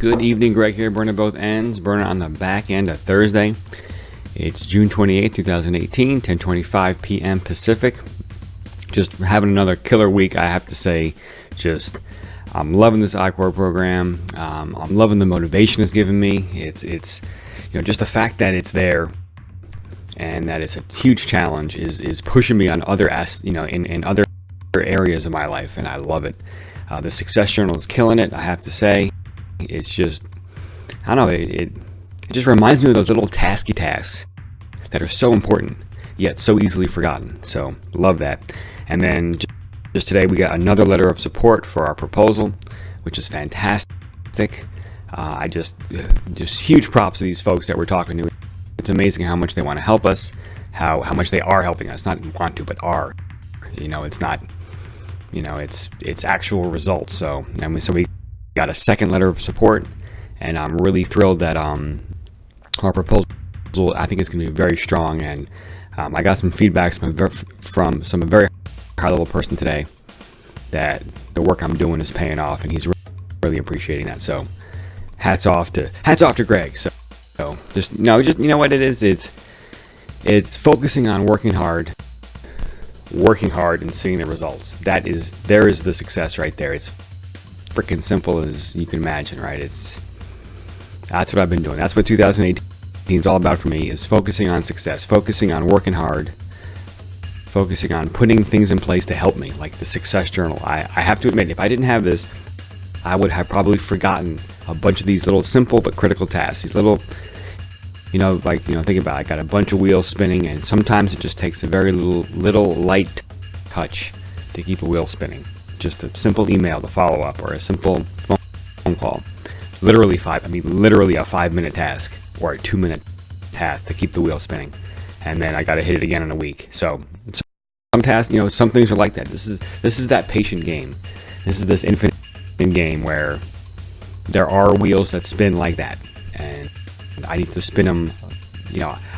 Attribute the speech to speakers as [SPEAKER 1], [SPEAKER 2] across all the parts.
[SPEAKER 1] Good evening, Greg here, burning both ends, burning on the back end of Thursday. It's June 28th, 2018, 10:25 p.m. Pacific. Just having another killer week, I have to say. I'm loving this iCore program. I'm loving the motivation it's given me. It's just the fact that it's there and that it's a huge challenge is pushing me on other in other areas of my life, and I love it. The Success Journal is killing it, I have to say. It's just, I don't know, it just reminds me of those little tasky tasks that are so important, yet so easily forgotten. So, love that. And then just today, we got another letter of support for our proposal, which is fantastic. I just huge props to these folks that we're talking to. It's amazing how much they want to help us, how much they are helping us. Not want to, but are. It's not, it's actual results. So we got a second letter of support, and I'm really thrilled that our proposal, I think, is going to be very strong. And I got some feedback from some very high-level person today that the work I'm doing is paying off, and he's really appreciating that. So hats off to Greg. So just you know what it is. It's focusing on working hard and seeing the results. There is the success right there. It's freaking simple as you can imagine, right? That's what I've been doing. That's what 2018 is all about for me, is focusing on success, focusing on working hard, focusing on putting things in place to help me, like the Success Journal. I have to admit, if I didn't have this, I would have probably forgotten a bunch of these little simple but critical tasks. These little, think about it. I got a bunch of wheels spinning, and sometimes it just takes a very little light touch to keep a wheel spinning. Just a simple email to follow up, or a simple phone call. Literally a 5-minute task or a 2-minute task to keep the wheel spinning. And then I got to hit it again in a week. So some tasks, some things are like that. This is that patient game. This is this infinite game where there are wheels that spin like that, and I need to spin them.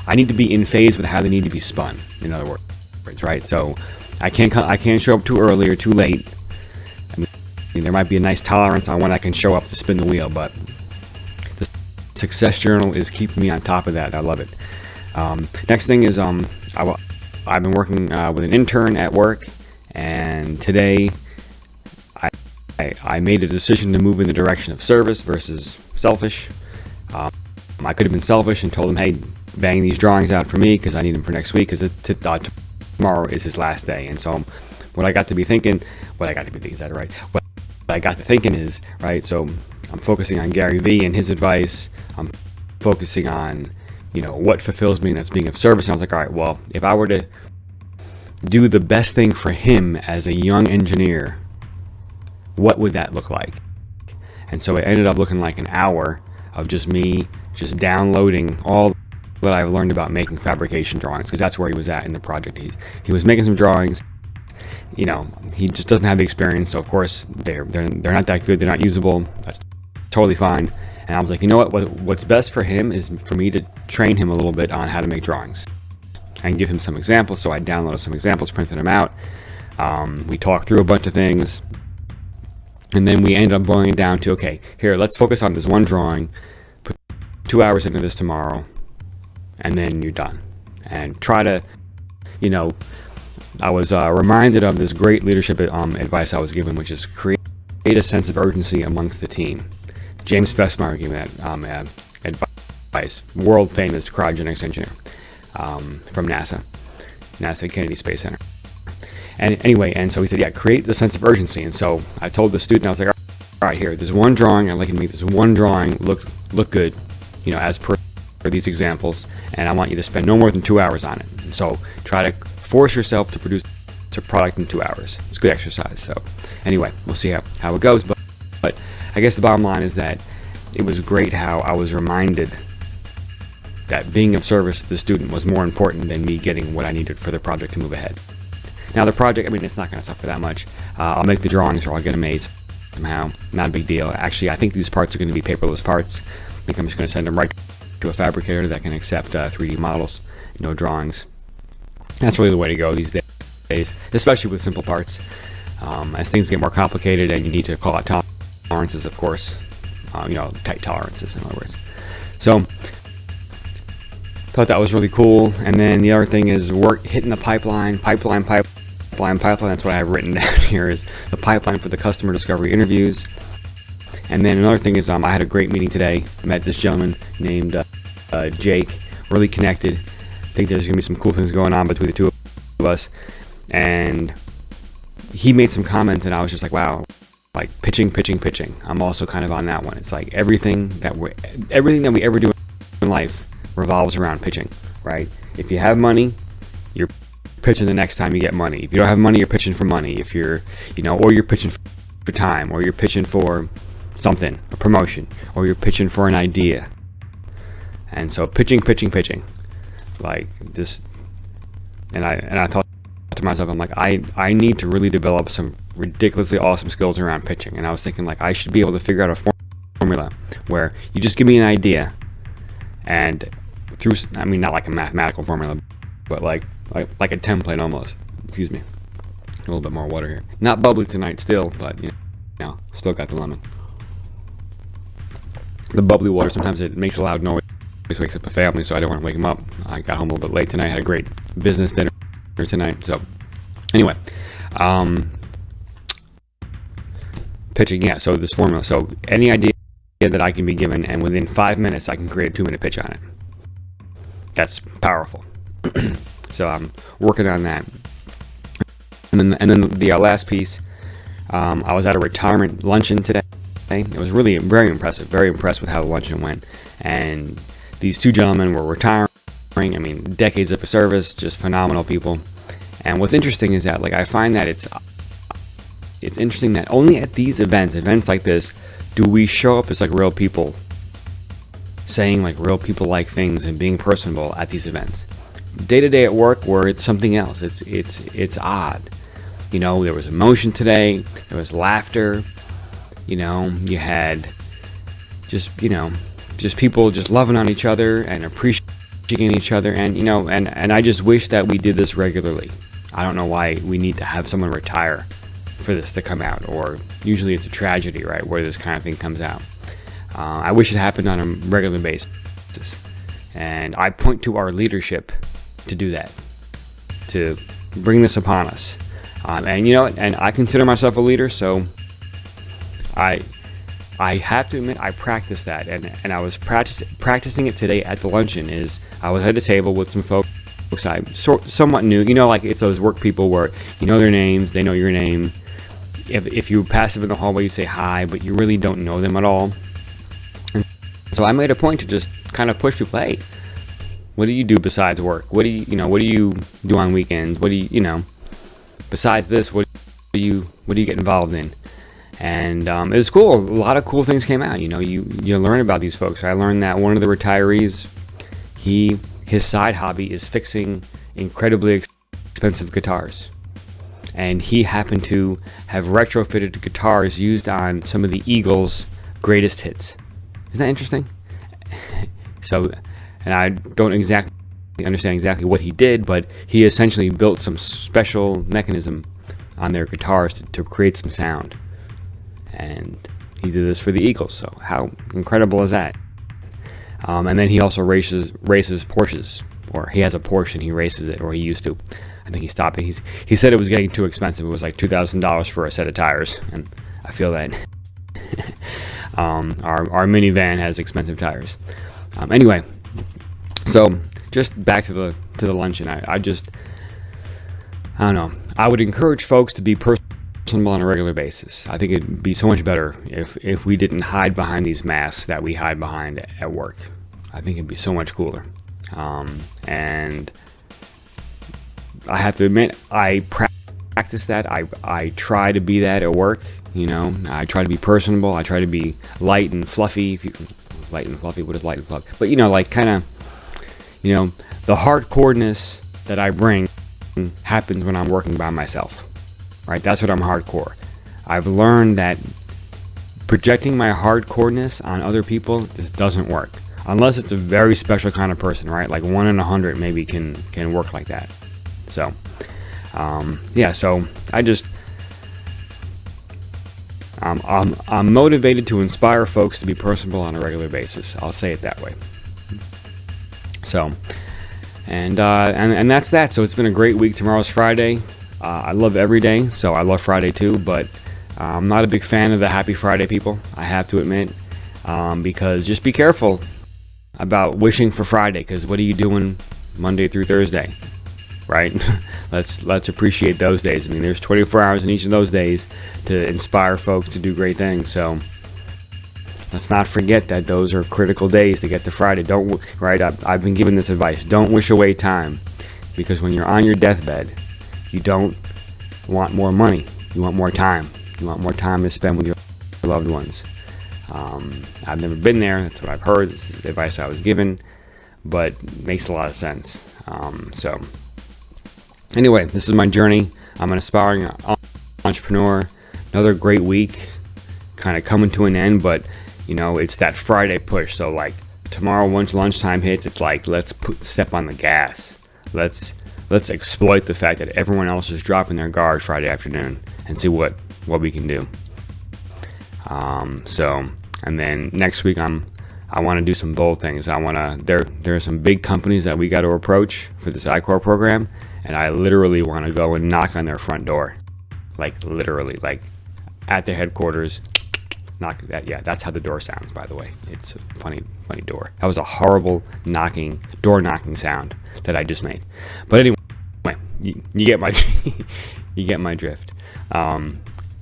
[SPEAKER 1] I need to be in phase with how they need to be spun. In other words, right? So I can't show up too early or too late. There might be a nice tolerance on when I can show up to spin the wheel, but the Success Journal is keeping me on top of that. I love it. Next thing is I've been working with an intern at work, and today I made a decision to move in the direction of service versus selfish. I could have been selfish and told him, hey, bang these drawings out for me because I need them for next week, because tomorrow is his last day. And so what I got to thinking is, right, so I'm focusing on Gary Vee and his advice. I'm focusing on, what fulfills me, and that's being of service. And I was like, all right, well, if I were to do the best thing for him as a young engineer, what would that look like? And so it ended up looking like an hour of just me just downloading all that I've learned about making fabrication drawings, because that's where he was at in the project. He was making some drawings. He just doesn't have the experience, so of course they're not that good. They're not usable. That's totally fine. And I was like, what's best for him is for me to train him a little bit on how to make drawings and give him some examples. So I downloaded some examples, printed them out. We talked through a bunch of things, and then we ended up boiling it down to, okay, here, let's focus on this one drawing, put 2 hours into this tomorrow, and then you're done. And try to, I was reminded of this great leadership advice I was given, which is create a sense of urgency amongst the team. James Vestmeyer gave me that advice, world famous cryogenics engineer from NASA Kennedy Space Center. And anyway, so he said, yeah, create the sense of urgency. And so I told the student, I was like, all right, here, there's one drawing, I'd like you to make this one drawing look good, as per these examples, and I want you to spend no more than 2 hours on it. So try to force yourself to produce a product in 2 hours. It's good exercise. So anyway, we'll see how it goes. But I guess the bottom line is that it was great how I was reminded that being of service to the student was more important than me getting what I needed for the project to move ahead. Now the project, it's not going to suffer that much. I'll make the drawings, or I'll get them made somehow. Not a big deal. Actually, I think these parts are going to be paperless parts. I think I'm just going to send them right to a fabricator that can accept 3D models, drawings. That's really the way to go these days, especially with simple parts. As things get more complicated and you need to call out tolerances, of course, tight tolerances, in other words. So thought that was really cool. And then the other thing is hitting the pipeline. That's what I have written down here, is the pipeline for the customer discovery interviews. And then another thing is I had a great meeting today. Met this gentleman named Jake. Really connected. I think there's going to be some cool things going on between the two of us. And he made some comments, and I was just like, wow, like pitching. I'm also kind of on that one. It's like everything that we ever do in life revolves around pitching, right? If you have money, you're pitching the next time you get money. If you don't have money, you're pitching for money. If you're, or you're pitching for time, or you're pitching for something, a promotion, or you're pitching for an idea. And so pitching, like this. And I thought to myself, I'm like, I need to really develop some ridiculously awesome skills around pitching. And I was thinking, like, I should be able to figure out a formula where you just give me an idea, and not like a mathematical formula, but like a template almost. Excuse me, a little bit more water here. Not bubbly tonight still, but still got the lemon. The bubbly water, sometimes it makes a loud noise. It wakes up the family, so I don't want to wake them up. I got home a little bit late tonight. Had a great business dinner tonight. So anyway, pitching. Yeah. So this formula. So any idea that I can be given, and within 5 minutes I can create a 2-minute pitch on it. That's powerful. So I'm working on that. And then the last piece. I was at a retirement luncheon today. It was really very impressive. Very impressed with how the luncheon went. And these two gentlemen were retiring. I mean, decades of service, just phenomenal people. And what's interesting is that, like, I find that it's interesting that only at these events like this, do we show up as like real people, saying like real people like things and being personable at these events. Day to day at work, where it's something else. It's odd. There was emotion today. There was laughter. You had just people just loving on each other and appreciating each other, and I just wish that we did this regularly. I don't know why we need to have someone retire for this to come out, or usually it's a tragedy, right, where this kind of thing comes out. I wish it happened on a regular basis, and I point to our leadership to do that, to bring this upon us. And I consider myself a leader, so I have to admit I practice that, and I was practicing it today at the luncheon. I was at a table with some folks I somewhat knew, like it's those work people where you know their names, they know your name. If you pass them in the hallway, you say hi, but you really don't know them at all. And so I made a point to just kind of push people. Hey, what do you do besides work? What do you do on weekends? What do you besides this? What do you get involved in? And it was cool. A lot of cool things came out. You learn about these folks. I learned that one of the retirees, his side hobby is fixing incredibly expensive guitars. And he happened to have retrofitted guitars used on some of the Eagles' greatest hits. Isn't that interesting? So, and I don't understand exactly what he did, but he essentially built some special mechanism on their guitars to create some sound. And he did this for the Eagles, so how incredible is that? And then he also races Porsches, or he has a Porsche and he races it, or he used to. I think he stopped it. He said it was getting too expensive. It was like $2,000 for a set of tires, and I feel that our minivan has expensive tires. Anyway, so just back to the luncheon. I don't know. I would encourage folks to be personable on a regular basis. I think it'd be so much better if we didn't hide behind these masks that we hide behind at work. I think it'd be so much cooler. And I have to admit, I practice that. I try to be that at work. I try to be personable. I try to be light and fluffy. Light and fluffy. What is light and fluffy? But like kind of, the hardcoreness that I bring happens when I'm working by myself. Right? That's what I'm hardcore. I've learned that projecting my hardcoreness on other people just doesn't work. Unless it's a very special kind of person, right? Like 1 in 100 maybe can work like that. So, so I I'm motivated to inspire folks to be personable on a regular basis. I'll say it that way. So, and that's that. So it's been a great week. Tomorrow's Friday. I love every day, so I love Friday too. But I'm not a big fan of the Happy Friday people, I have to admit, because just be careful about wishing for Friday. Because what are you doing Monday through Thursday, right? Let's appreciate those days. I mean, there's 24 hours in each of those days to inspire folks to do great things. So let's not forget that those are critical days to get to Friday. I've been given this advice. Don't wish away time, because when you're on your deathbed, you don't want more money. You want more time. You want more time to spend with your loved ones. I've never been there. That's what I've heard. This is the advice I was given, but it makes a lot of sense. So anyway, this is my journey. I'm an aspiring entrepreneur. Another great week kind of coming to an end, but it's that Friday push. So like tomorrow, once lunchtime hits, it's like, let's step on the gas. Let's exploit the fact that everyone else is dropping their guard Friday afternoon and see what we can do. And then next week I want to do some bold things. There are some big companies that we got to approach for this iCore program, and I literally want to go and knock on their front door, like literally, like at their headquarters. Knock that. Yeah, that's how the door sounds, by the way. It's a funny door. That was a horrible door knocking sound that I just made. But anyway, you get my you get my drift.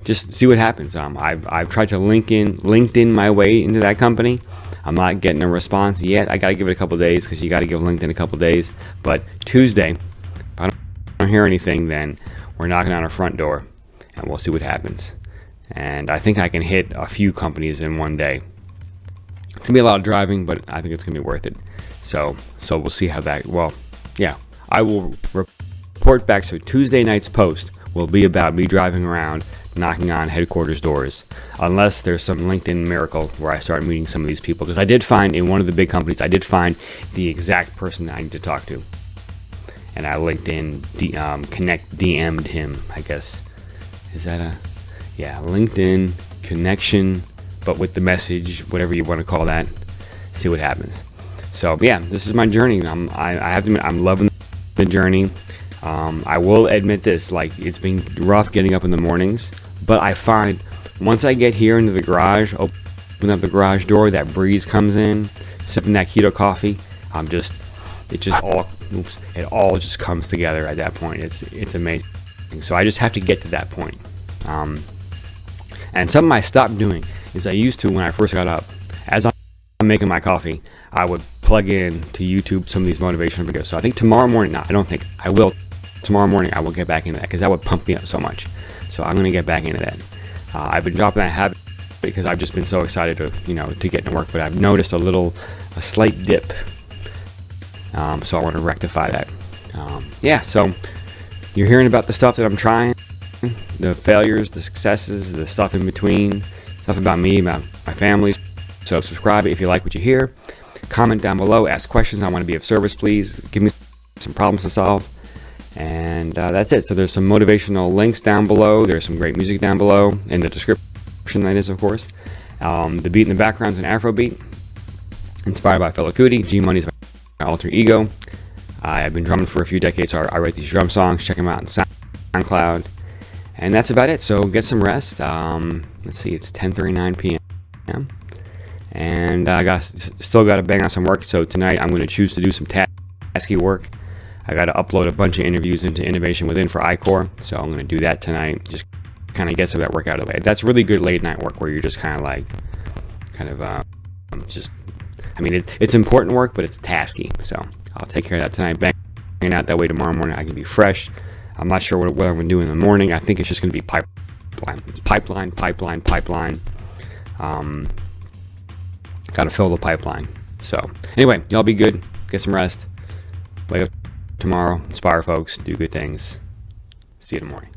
[SPEAKER 1] Just see what happens. I've tried to LinkedIn my way into that company. I'm not getting a response yet. I got to give it a couple days, because you got to give LinkedIn a couple days. But Tuesday, if I don't hear anything, then we're knocking on our front door, and we'll see what happens. And I think I can hit a few companies in one day. It's gonna be a lot of driving, but I think it's gonna be worth it. So we'll see how that. Well, yeah, I will report back. So Tuesday night's post will be about me driving around, knocking on headquarters doors, unless there's some LinkedIn miracle where I start meeting some of these people. Because I did find in one of the big companies, I did find the exact person I need to talk to, and I LinkedIn DM'd him. I guess is that a LinkedIn connection, but with the message, whatever you want to call that. See what happens. So yeah, this is my journey. I have to admit, I'm loving the journey. I will admit this, like, it's been rough getting up in the mornings, but I find once I get here into the garage, open up the garage door, that breeze comes in, sipping that keto coffee, it all just comes together at that point. It's amazing. So I just have to get to that point. And something I stopped doing is I used to, when I first got up, as I'm making my coffee, I would plug in to YouTube some of these motivational videos. So I think tomorrow morning, I will. Tomorrow morning I will get back into that, because that would pump me up so much. So I'm going to get back into that. I've been dropping that habit because I've just been so excited to get to work, but I've noticed a slight dip. So I want to rectify that. So you're hearing about the stuff that I'm trying, the failures, the successes, the stuff in between, stuff about me, about my family. So subscribe if you like what you hear. Comment down below, ask questions. I want to be of service, please. Give me some problems to solve. And that's it. So there's some motivational links down below. There's some great music down below in the description, that is, of course. The beat in the background is an Afrobeat, inspired by fellow Hoodie. G Money's my alter ego. I've been drumming for a few decades, so I write these drum songs. Check them out on SoundCloud. And that's about it. So get some rest. Let's see, it's 10:39 p.m. And I still got to bang out some work. So tonight I'm going to choose to do some tasky work. I got to upload a bunch of interviews into Innovation Within for iCore. So I'm going to do that tonight. Just kind of get some of that work out of the way. That's really good late night work, where you're just it's important work, but it's tasky. So I'll take care of that tonight. Bang out that way tomorrow morning I can be fresh. I'm not sure what I'm going to do in the morning. I think it's just going to be pipeline. It's pipeline. Got to fill the pipeline. So anyway, y'all be good. Get some rest. Wake up tomorrow. Inspire folks. Do good things. See you in the morning.